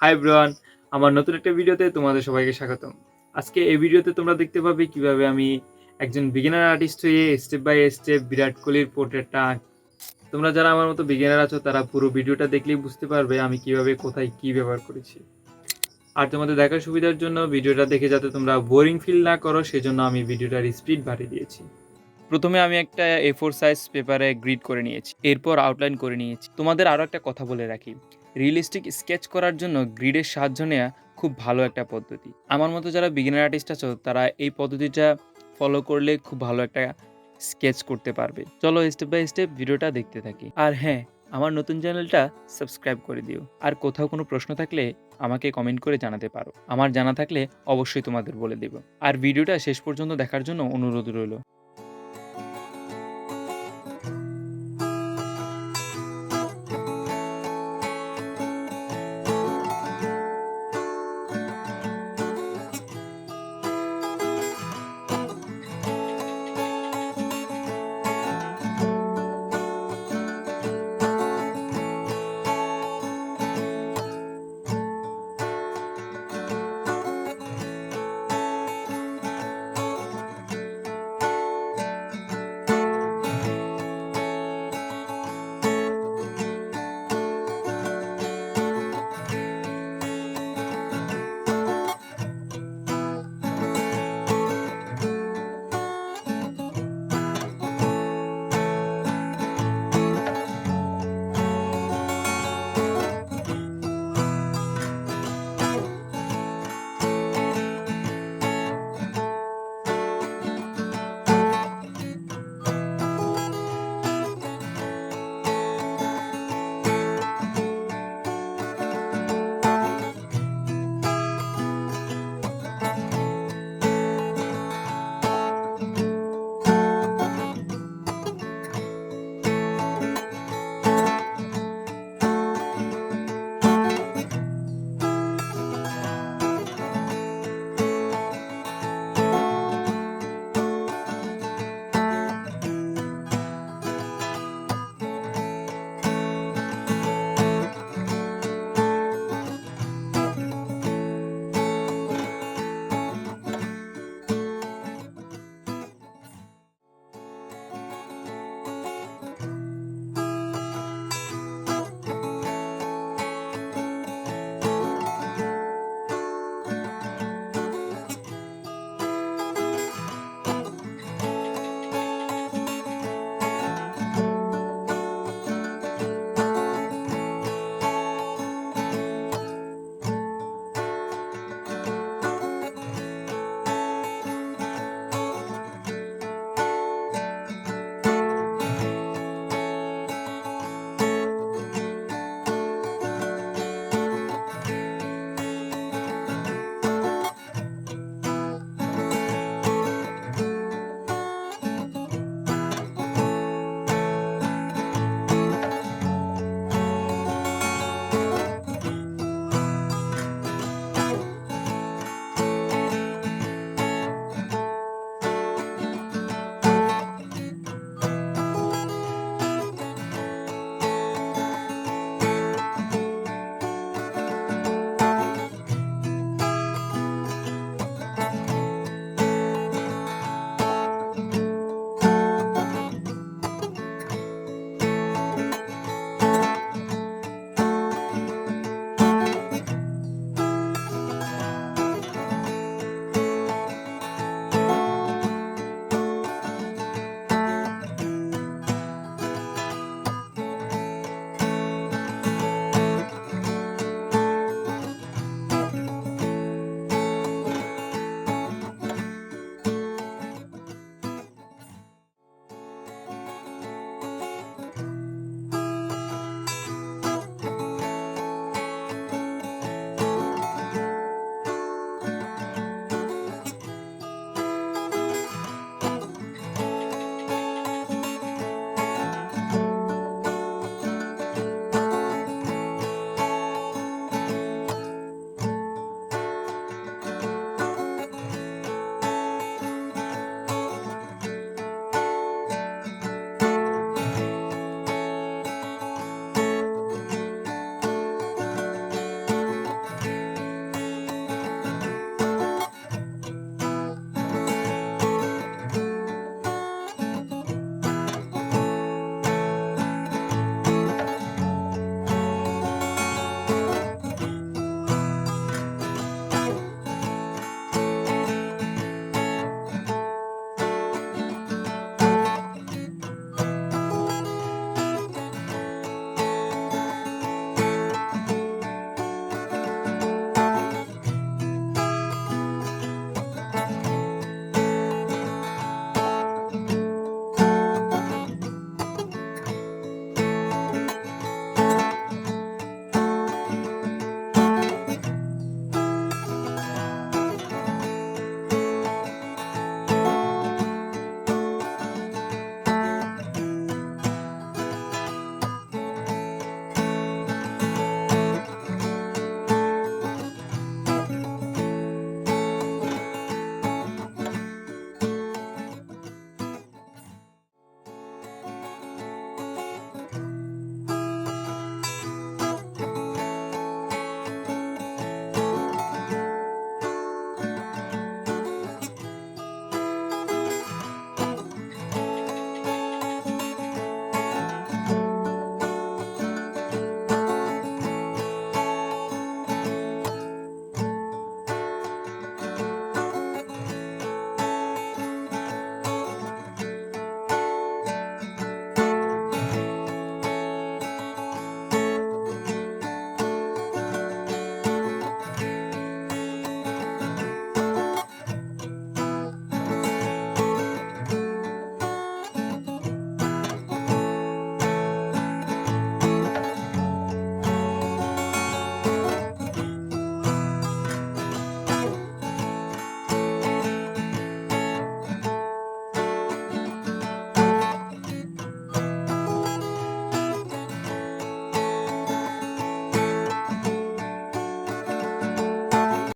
Hi everyone, আমার নতুন একটা ভিডিওতে তোমাদের সবাইকে স্বাগতম। আজকে এই ভিডিওতে তোমরা দেখতে পাবে কিভাবে আমি একজন বিগিনার আর্টিস্ট হয়ে স্টেপ বাই স্টেপ বিরাট কোহলির পোর্ট্রেটটা আঁকি। তোমরা যারা আমার মতো বিগিনার আছো তারা পুরো ভিডিওটা দেখলেই বুঝতে পারবে আমি কিভাবে কোথায় কি ব্যবহার করেছি। আর তোমাদের দেখার সুবিধার জন্য ভিডিওটা দেখে যাতে তোমরা বোরিং ফিল না করো সেজন্য আমি ভিডিওটার স্পিড বাড়িয়ে দিয়েছি। প্রথমে আমি একটা A4 সাইজ পেপারে গ্রিড করে নিয়েছি, এরপর আউটলাইন করে নিয়েছি। তোমাদের আরও একটা কথা বলে রাখি, রিয়েলিস্টিক স্কেচ করার জন্য গ্রিডের সাহায্য নেওয়া খুব ভালো একটা পদ্ধতি। আমার মতো যারা বিগিনার আর্টিস্ট আছো তারা এই পদ্ধতিটা ফলো করলে খুব ভালো একটা স্কেচ করতে পারবে। চলো স্টেপ বাই স্টেপ ভিডিওটা দেখতে থাকি। আর হ্যাঁ, আমার নতুন চ্যানেলটা সাবস্ক্রাইব করে দিও। আর কোথাও কোনো প্রশ্ন থাকলে আমাকে কমেন্ট করে জানাতে পারো। আমার জানা থাকলে অবশ্যই তোমাদের বলে দেব। আর ভিডিওটা শেষ পর্যন্ত দেখার জন্য অনুরোধ রইল।